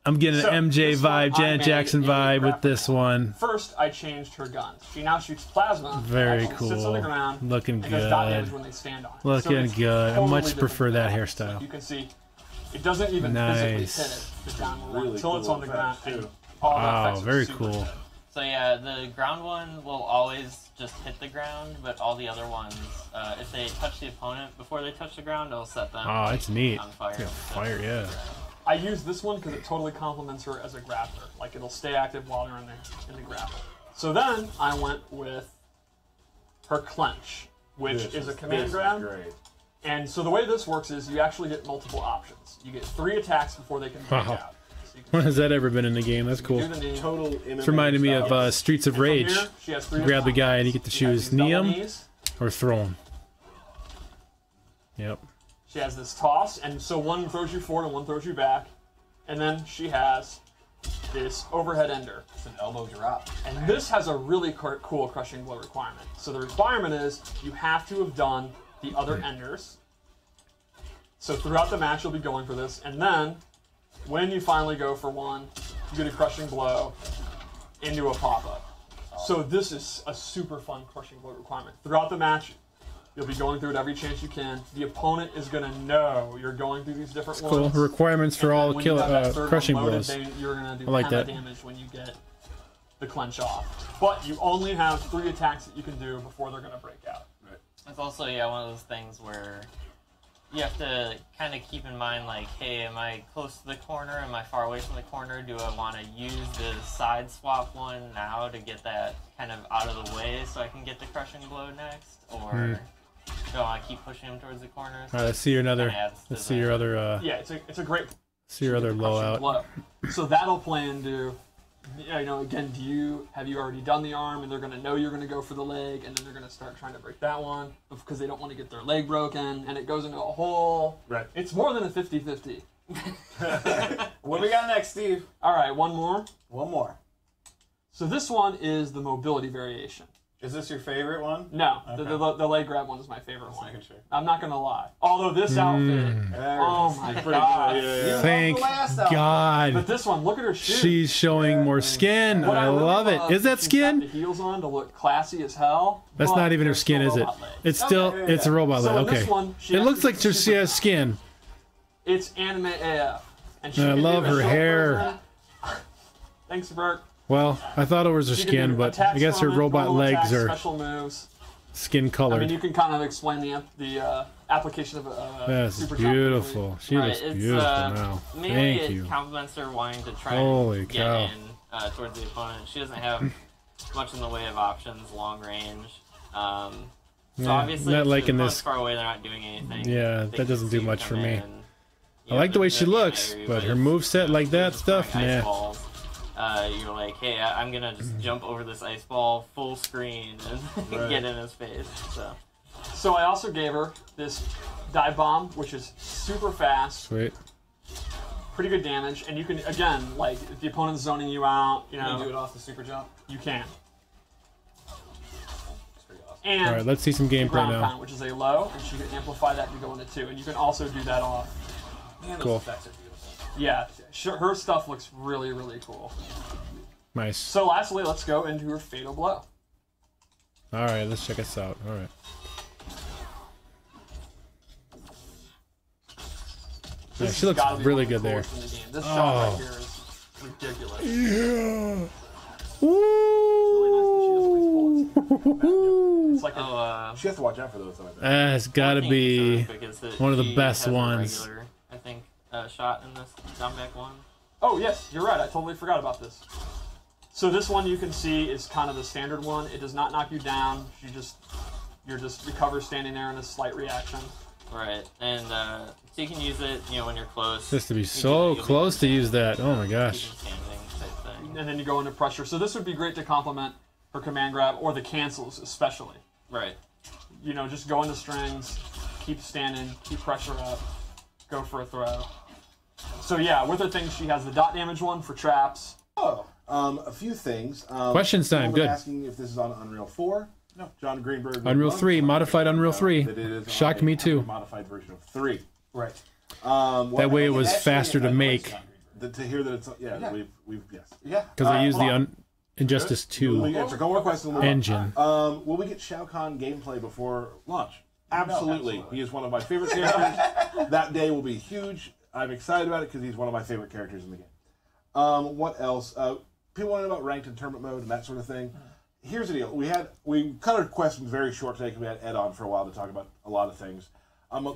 I'm getting So, an MJ this one vibe, I Janet made Jackson in a vibe with graphic this one. First, I changed her guns. She now shoots plasma. Very actually Sits on the cool. ground. Looking and does dot damage good. when they stand on it. Looking it's good. I totally much different prefer from that that. hairstyle. You can see it doesn't even Nice. physically hit it, the downward one, Really until it's cool on the ground. effects, And too. all the Wow, effects are very super cool. good. So yeah, the ground one will always just hit the ground, but all the other ones, if they touch the opponent before they touch the ground, it'll set them Oh, it's neat. on fire. Yeah, fire, yeah. I use this one because it totally complements her as a grappler. Like, it'll stay active while they're in the grapple. So then I went with her clench, which is a command grab. Great. And so the way this works is you actually get multiple options. You get 3 attacks before they can break Wow. out. So you When can has that ever been in the game? That's cool. do the knee. Total MMA It's reminding me of style. Streets of And from Rage. here, she has 3 Grab the attacks. guy and you get to She has choose these double knee him knees. or throw him. Yep. She has this toss, and so one throws you forward and one throws you back. And then she has this overhead ender. It's an elbow drop. And this has a really cool crushing blow requirement. So the requirement is you have to have done the other enders. So throughout the match you'll be going for this, and then when you finally go for one, you get a crushing blow into a pop-up. So this is a super fun crushing blow requirement. Throughout the match, you'll be going through it every chance you can. The opponent is going to know you're going through these different Cool. ones. Requirements for And then all when you have that third one crushing loaded, blows. You're going to do I like 10 that. damage when you get the clench off. But you only have 3 attacks that you can do before they're going to break out. It's also one of those things where you have to kind of keep in mind, like, hey, am I close to the corner? Am I far away from the corner? Do I want to use the side swap one now to get that kind of out of the way so I can get the crushing blow next? Or do I want to keep pushing him towards the corner? All right, let's see your other. Kinda adds to Let's see your other. Yeah, it's a great See your other crushing blowout. blow. So that'll play into, again, have you already done the arm, and they're going to know you're going to go for the leg, and then they're going to start trying to break that one because they don't want to get their leg broken, and it goes into a whole. Right. It's more than a 50-50. What we got next, Steve? All right, one more. One more. So this one is the mobility variation. Is this your favorite one? No, Okay. the leg grab one is my favorite one. making sure. I'm not going to lie. Although this outfit, oh my god. Yeah. Thank the last album. God. But this one, look at her shoes. She's showing more skin. What I love it. Is that she's got the skin? heels on to look classy as hell. That's but not even her they're skin, still is it? robot legs. It's still. yeah, It's a yeah. robot So leg. in this Okay. one, she It has looks to like be she super has fast. skin. It's anime AF. And she I can love do a her short hair. version. Thanks, Bert. Well, I thought it was her She can skin, do but attacks I guess her from it, robot normal legs attacks, are special moves. skin I mean, colored. you can kind of explain the application of That's super jump beautiful. She Right, looks it's, beautiful now. Mainly Thank it you. compliments her wanting to try Holy and cow. get in towards the opponent. She doesn't have much in the way of options, long range. So Yeah, obviously, not if liking the opponent's this. far away, they're not doing anything. Yeah, They that can doesn't do see much come for me. in and, I like the way she they're gonna looks, area, but her if moveset like that just stuff, throwing ice nah. balls, you're like, hey, I'm gonna just jump over this ice ball full screen and get in his face. So I also gave her this dive bomb, which is super fast, Sweet. pretty good damage, and you can, again, like, if the opponent's zoning you out, Can you do it off the super jump? you can. It's pretty awesome. And All right, let's see some the gameplay ground now. pound, which is a low, and she can amplify that to go into 2, and you can also do that off. Man, those Cool. effects are beautiful. Yeah, her stuff looks really, really cool. Nice. So lastly, let's go into her fatal blow. All right, let's check this out. All right. Yeah, This she has looks gotta be really one of good the there. coolest in the game. This shot Oh. right here is ridiculous. Yeah. It's like a, She has to watch out for those, though, I think. That's gotta be one of the best ones. Regular, I think, shot in this comeback one. oh yes, you're right. I totally forgot about this. So this one you can see is kind of the standard one. It does not knock you down. You're just recover standing there in a slight reaction. Right, and so you can use it, when you're close. Just to be You so you'll be close to use that. Oh my keep gosh. them standing type thing. And then you go into pressure. So this would be great to complement her command grab or the cancels especially. Right. Just go into strings, keep standing, keep pressure up, go for a throw. So yeah, with her things, she has the dot damage one for traps. Oh, a few things. Questions time, People have been good. Asking if this is on Unreal 4. No, John Greenberg. Unreal 3, modified Unreal 3. That it is on Shocked a me too. Modified version of 3. Right. That way it was faster to make. to hear that it's we've yes yeah Because I used the Injustice we 2 get Dragon Quest engine. Will we get Shao Kahn gameplay before launch? Absolutely. He is one of my favorite characters. That day will be huge. I'm excited about it because he's one of my favorite characters in the game. What else? People want to know about ranked and tournament mode and that sort of thing. Here's the deal. We cut our questions very short today because we had Ed on for a while to talk about a lot of things.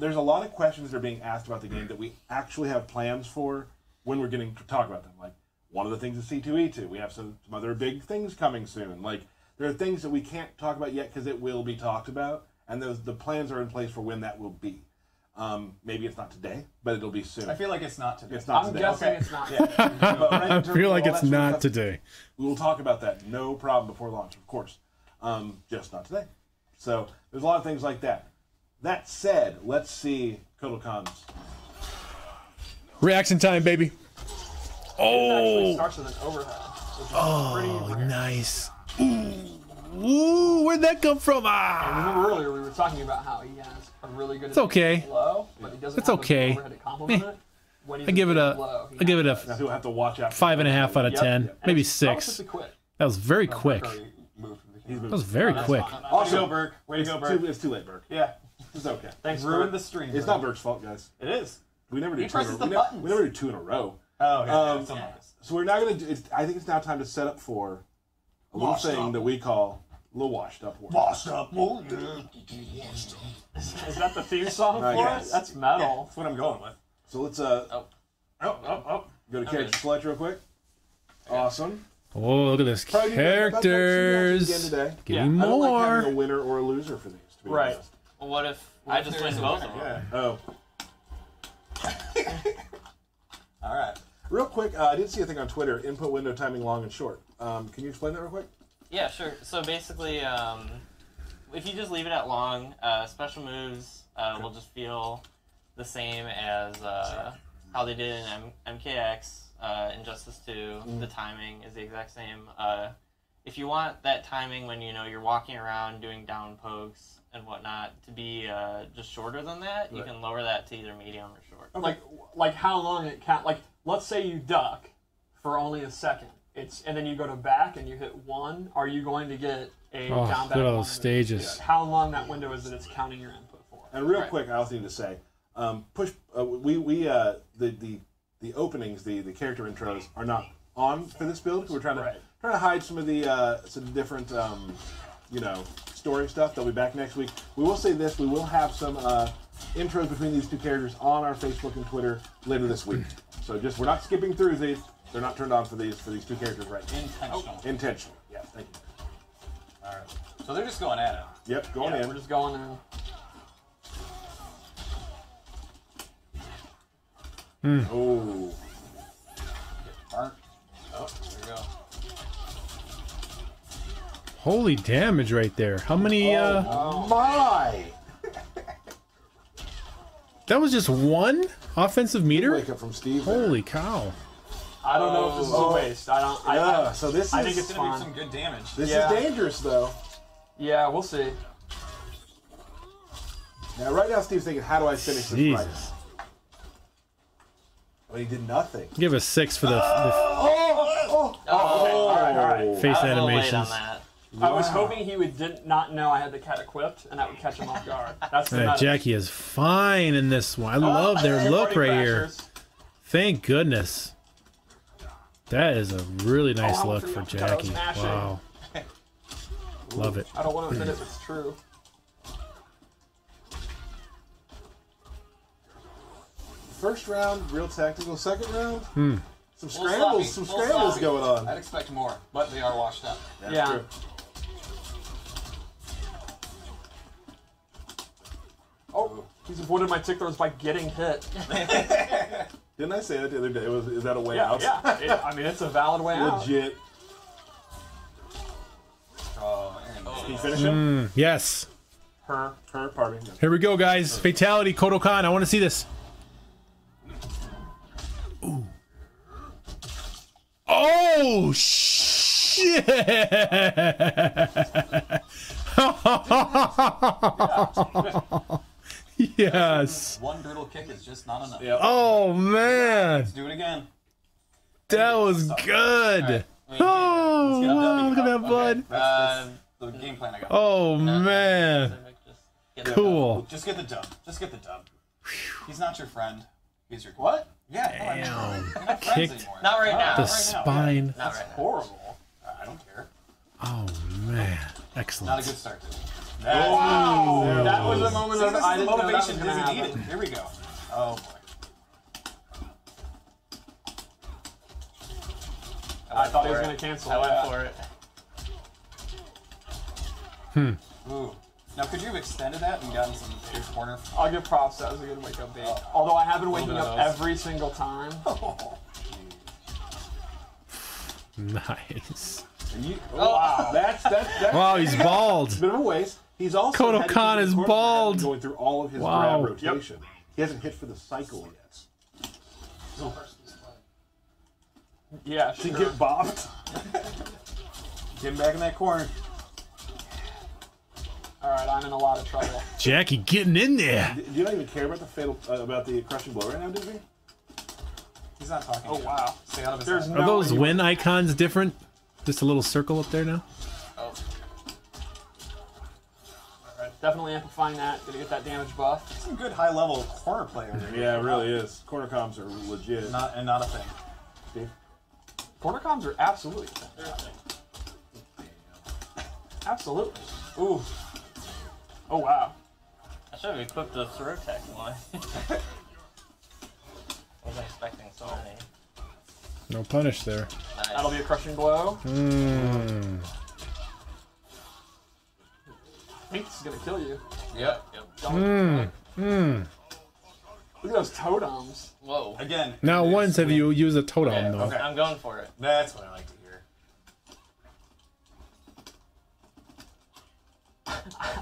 There's a lot of questions that are being asked about the game that we actually have plans for when we're getting to talk about them. Like, one of the things is C2E2. We have some other big things coming soon. Like, there are things that we can't talk about yet because it will be talked about, and the plans are in place for when that will be. Maybe it's not today, but it'll be soon. I feel like it's not today. It's not I'm today. guessing it's not. I feel like it's not today. We will talk about that, no problem, before launch, of course. Just not today. So there's a lot of things like that. That said, let's see Kotal Kahn's Reaction time, baby. It actually Oh, starts with an overhead. Which is pretty rare. nice. Ooh, where'd that come from? And remember earlier we were talking about how he has a really good. It's okay. Low, but he doesn't It's have okay. an overhead to complement it. When he's I give it a, low, I give it a Now, he'll have to watch out. 5.5 out of 10, maybe That was 6. just a quit. That was very quick. That was very quick. Also, Burke. Way to it's go, Burke. It's too late, Burke. Yeah. It's okay. Thanks, Ruined Ruined the stream. It's not Burke's fault, guys. It is. We never do He two in a presses row. the buttons. We never do 2 in a row. Oh, yeah. Um, So we're not going to do. I think it's now time to set up for a little Washed thing up. that we call a little washed up. Washed up. Oh, Is that the theme song Not for yet. it? That's metal. That's what I'm going with. So let's Oh. go to character select real quick. Awesome. Oh, look at this. Probably do that about Characters. again today. Getting I don't like more. having a winner or a loser for these. To be Right. honest. Well, what if I just win both of them? Yeah. Oh, All right. real quick. I did see a thing on Twitter. Input window timing long and short. Can you explain that real quick? Yeah, sure. So basically, if you just leave it at long, special moves will just feel the same as how they did in MKX, Injustice 2. The timing is the exact same. If you want that timing when you're walking around doing down pokes and whatnot to be just shorter than that, you Right. can lower that to either medium or short. Like how long it count? Like let's say you duck for only a second. And then you go to back and you hit 1. Are you going to get a Oh, down look back? at all one those stages. How long that window is that it's counting your input for? And real Right. quick, I also need to say, the openings, the character intros are not on for this build. We're trying to hide some of the some different story stuff. They'll be back next week. We will say this: we will have some intros between these two characters on our Facebook and Twitter later this week. So we're not skipping through these. They're not turned on for these two characters right now. Intentional. Intentional. Yeah. Thank you. All right. So they're just going at it. Yep. Going Yeah, in. we're just going in. Oh. Burnt. Oh, there we go. Holy damage right there. How many, My. that was just one offensive meter? Wake up from Steve. there. Holy cow. I don't know if this is a waste. I don't. Yeah. So this is. I think it's It's gonna fine. be some good damage. This Yeah. is dangerous, though. Yeah, we'll see. Now, right now, Steve's thinking, how do I finish this Jesus. right? Well, he did nothing. Give a 6 for the All right. face I was a little late on animations. that. I was hoping he would not know I had the cat equipped, and that would catch him off guard. That's the meta. Jacqui is fine in this one. I love their look Party right here. crashers. Thank goodness. That is a really nice Oh, look for I was Jacqui. smashing. Wow. Love it. I don't want to admit if it's true. First round, real tactical. Second round, some Sloppy, scrambles, some little scrambles sloppy. going on. I'd expect more, but they are washed up. That's Yeah. true. Oh, he's avoided my ticklers by getting hit. Didn't I say that the other day? Is that a way Yeah, out? yeah. I mean, it's a valid way out. Legit. Oh, and Can you finish him? Yes. Her. Pardon me. Here we go, guys. Fatality, Kotal Kahn. I want to see this. Ooh. Oh, shit. Yes. one brutal kick is just not enough. Yep. Oh, man. Let's do it again. That was good. Oh, look at that blood. That's the game plan I got. Oh man. Cool. Just get the dub. Just get the dub. He's not your friend. He's your what? Yeah. Damn. You're not friends Kicked anymore. Not right now. the Not right now. spine. Not That's right now. horrible. I don't care. Oh man. Not a Excellent. good start to it. Wow! That was a moment See, of this I is the didn't know that was motivation gonna Dizzy happen. needed. Here we go. Oh boy. I thought he was gonna cancel. I went that. for it. Ooh. Now, could you have extended that and gotten some bigger corner? I'll give props. That was a good wake-up bait. Although I have been waking bit up of those. every single time. Nice. Wow. That's Wow, he's bald. a bit of a waste. He's also Kotal had to Kahn keep is his course bald. going through all of his Wow. grab rotation. He hasn't hit for the cycle yet. Yeah, To sure. get bopped. Get him back in that corner. All right, I'm in a lot of trouble. Jacqui getting in there. Do you not even care about the fatal about the crushing blow right now, Disney? He's not talking. Oh to you. wow. Stay out of his There's head. no Are those way you- win icons different? Just a little circle up there now? Oh. Definitely amplifying that. Gonna get that damage buff. Some good high-level corner play over here. Yeah, it really is. Corner comms are legit. Not a thing. Steve? Corner comms are absolutely. Absolutely. Ooh. Oh wow. I should have equipped the throw tech one. Wasn't expecting so many. No punish there. Nice. That'll be a crushing blow. Mm. I think this is gonna kill you. Yep. Look at those totems. Whoa. Again. Now, it is once have win. you used a totem though? Okay. I'm going for it. That's what I like to hear.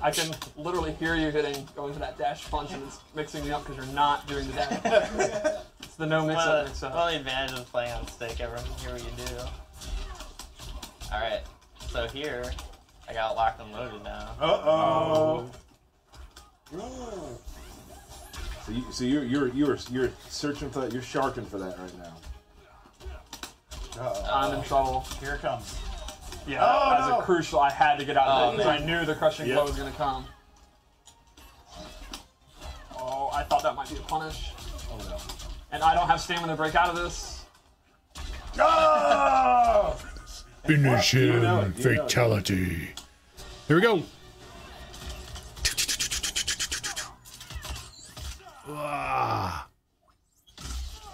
I can literally hear you going for that dash punch, and it's mixing me up because you're not doing the dash. It's the no mix up mix One up. of the advantages of playing on stick, everyone can hear what you do. Alright, so here, I got locked and loaded now. Uh-oh. So you're searching for that. You're sharking for that right now. I'm in trouble. Here it comes. Yeah, Oh, that was no. a crucial. I had to get out of it because I man. knew the crushing Yep. blow was going to come. Oh, I thought that might be a punish. Oh no. And I don't have stamina to break out of this. Oh! Finish You him. know it, you know it. Fatality. Here we go. Ah.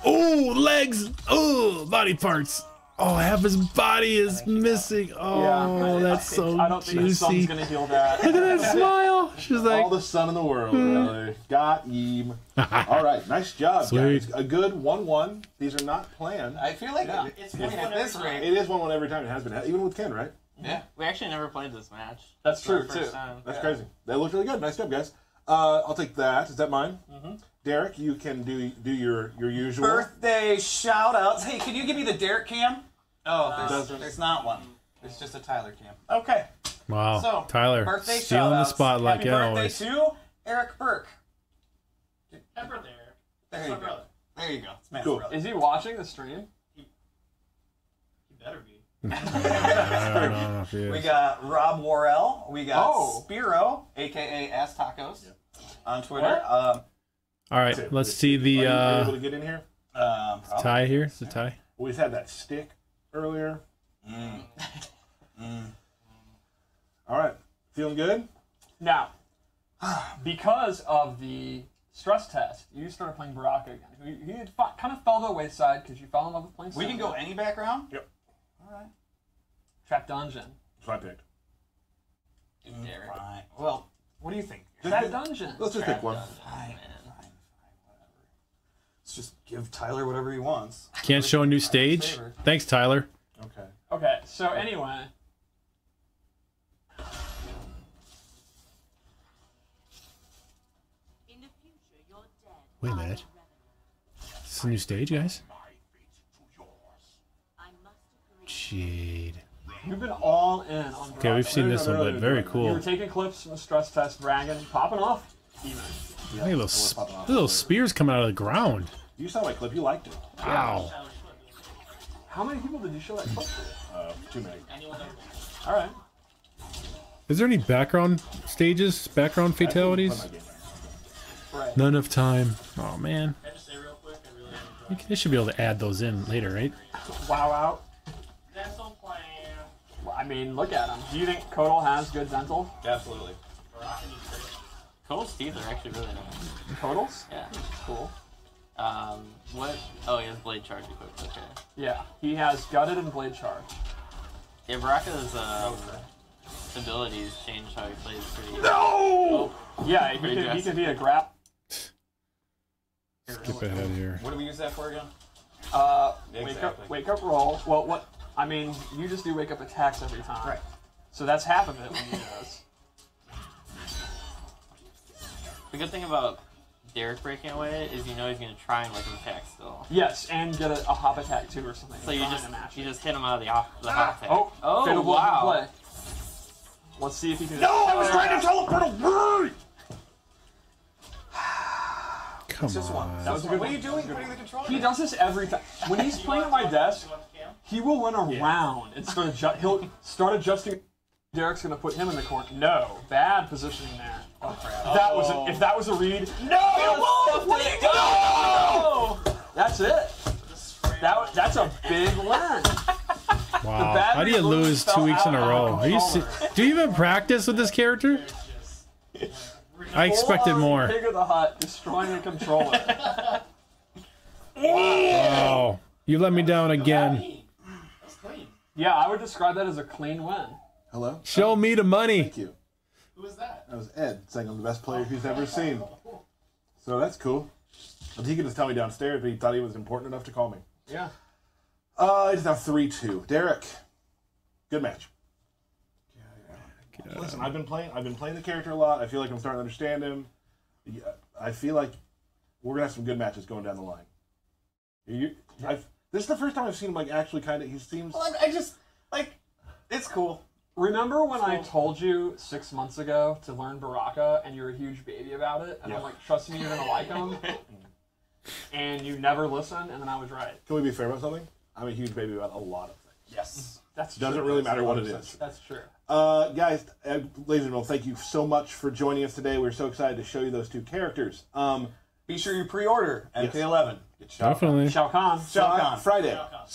Oh, legs. Oh, body parts. Oh, half his body is missing. Oh, that's so I don't think the sun's juicy. going to heal that. Look at that smile. She's like, All the sun in the world, really. Got him. All right, nice job, Sweet. guys. A good 1-1. These are not planned. I feel like Yeah. it's winning at this rate. It is 1-1 every time. It has been, even with Ken, right? Yeah. We actually never played this match. That's It's our true, first too. time. That's crazy. That looked really good. Nice job, guys. I'll take that. Is that mine? Mm-hmm. Derek, you can do your usual. Birthday shout outs. Hey, can you give me the Derek cam? Oh, Doesn't. there's not one. There's just a Tyler cam. Okay. wow, So, Tyler, birthday stealing the shout-outs. spotlight Happy like birthday always. to Eric Burke. Pepper there. There That's you my go. brother. There you go. It's Matt's Cool. brother. Is he watching the stream? He better be. I don't know if he We is. got Rob Worrell. We got Oh. Spiro, aka Ass Tacos, on Twitter. What? All right, let's see Are the you able to get in here? Probably. tie here. It's a tie. We've had that stick earlier. All right, feeling good? Now, because of the stress test, you started playing Baraka again. He had kind of fell to the wayside because you fell in love with playing We can go any background? Yep. All right. Trap Dungeon. That's what I picked. Fine. Well, what do you think? Trap Dungeon. Let's just pick one. Fine, whatever. Let's just give Tyler whatever he wants. Can't show a new stage. Favor. Thanks, Tyler. Okay. Okay, so anyway. In the future, you're dead. Wait a minute. Is this a new stage, guys? I must agree. Jade. You've been all in on Baraka. Okay, we've seen this one, but very You cool. were taking clips from the stress test, bragging, popping off. Even. Look at those spears coming out of the ground. You saw my clip. You liked it. Wow. How many people did you show that clip to? Too many. Anyone over. All right. Is there any background stages, background fatalities? Right. None of time. Oh man. Can I just say real quick? I really enjoyed They should be able to add those in later, right? Wow out. dental plan. Well, I mean, look at him. Do you think Kotal has good dental? Absolutely. Rockin' these great. Kotal's teeth are actually really nice. Kotal's? Yeah. Cool. What? Oh, he has blade charge equipped. Okay. Yeah, he has gutted and blade charge. Yeah, Baraka's abilities change how he plays pretty. No! Yeah, he Pretty could drastic. be a grab. Skip ahead here. What do we use that for again? Wake up, roll. Well, what? I mean, you just do wake up attacks every time. Right. So that's half of it when he does. The good thing about Derek breaking away is you know he's gonna try and like an attack still. Yes, and get a hop attack too or something. So you Trying just to match you it. just hit him out of the hop attack. Oh, fatal blow wow. play. Let's see if he can. No, I was trying to teleport away! Come Just one. on. That was a good What are one. you doing putting the controller? He does this every time. When he's playing at my desk, he will run around and he'll start adjusting. Derek's gonna put him in the corner. No, bad positioning there. Oh crap. If that was a read, No! what are you doing? That's it. That's a big win. Wow. battery How do you literally lose fell 2 weeks in a out row? of Are you do you even practice with this character? I expected Full-on more. Pig of the Hut destroying the controller. Wow. You let me down again. That's clean. Yeah, I would describe that as a clean win. Hello? Show me the money. Thank you. Who was that? That was Ed saying I'm the best player he's ever seen. So that's cool. He could just tell me downstairs, but he thought he was important enough to call me. Yeah. It's now 3-2. Derek, good match. Listen, I've been playing the character a lot. I feel like I'm starting to understand him. I feel like we're gonna have some good matches going down the line. This is the first time I've seen him like actually kind of. He seems. Well, I just like it's cool. Remember when I told you 6 months ago to learn Baraka and you're a huge baby about it? And I'm like, trust me, you're going to like him. And you never listen, and then I was right. Can we be fair about something? I'm a huge baby about a lot of things. Yes. That's Doesn't true. really matter what it is. That's true. Guys, ladies and gentlemen, thank you so much for joining us today. We're so excited to show you those two characters. Be sure you pre-order MK11. Get Definitely. Shao Kahn. Shao Kahn. Friday, Shao Kahn.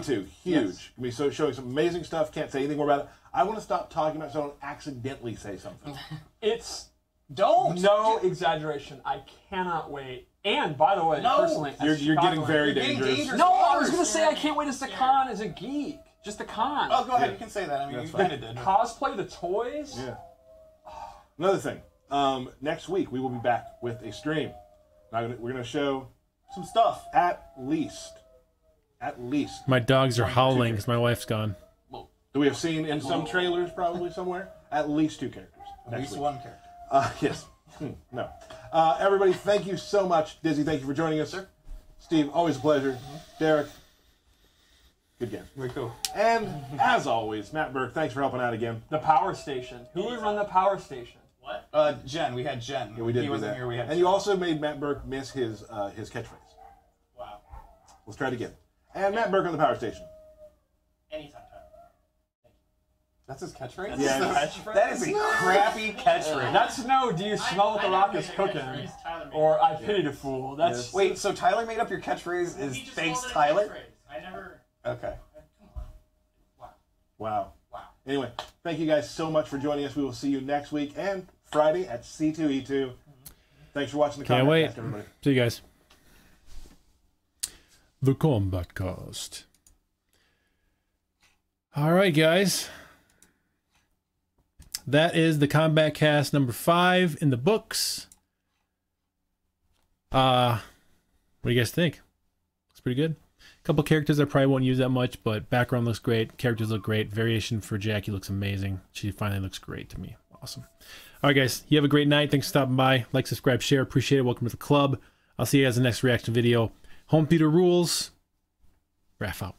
C2E2, huge. Gonna be showing some amazing stuff. Can't say anything more about it. I want to stop talking about it so I don't accidentally say something. It's Don't. no exaggeration. I cannot wait. And by the way, No. personally, You're getting very You're getting dangerous. dangerous. No, I was gonna say I can't wait as the Khan as a geek. Just the Khan. Oh, go ahead. You can say that. I mean, That's you fine. kind of did. Cosplay the toys. Yeah. Another thing. Next week we will be back with a stream. We're gonna show Some stuff. at least. My dogs are howling because my wife's gone. Do we have seen in some trailers probably somewhere? At least 2 characters. At next least week. one character. Yes. No. Everybody, thank you so much. Dizzy, thank you for joining us. Sir. Steve, always a pleasure. Derek, good game. Very cool. And as always, Matt Burke, thanks for helping out again. The power station. Who would run the power station? What? Jen. We had Jen. Yeah, we did He do wasn't that. here. We had and you also made Matt Burke miss his catchphrase. Wow. Let's try it again. And Matt Burke on the power station. Anytime, Tyler. That's his catchphrase? Yeah, That is a crappy catchphrase. That's no, do you smell what the rock is cooking? Or I pity the fool. That's Yes. Wait, so Tyler made up your catchphrase is He just thanks called it a Tyler? catchphrase. I never. Okay. Come on. Wow. Wow. Wow. Anyway, thank you guys so much for joining us. We will see you next week and Friday at C2E2. Thanks for watching the Can't Kombat wait. Kast, everybody. See you guys. The Kombat Kast. All right, guys. That is the Kombat Kast number 5 in the books. What do you guys think? Looks pretty good. A couple characters I probably won't use that much, but background looks great. Characters look great. Variation for Jacqui looks amazing. She finally looks great to me. Awesome. All right, guys. You have a great night. Thanks for stopping by. Like, subscribe, share. Appreciate it. Welcome to the club. I'll see you guys in the next reaction video. Home theater rules. Raf out.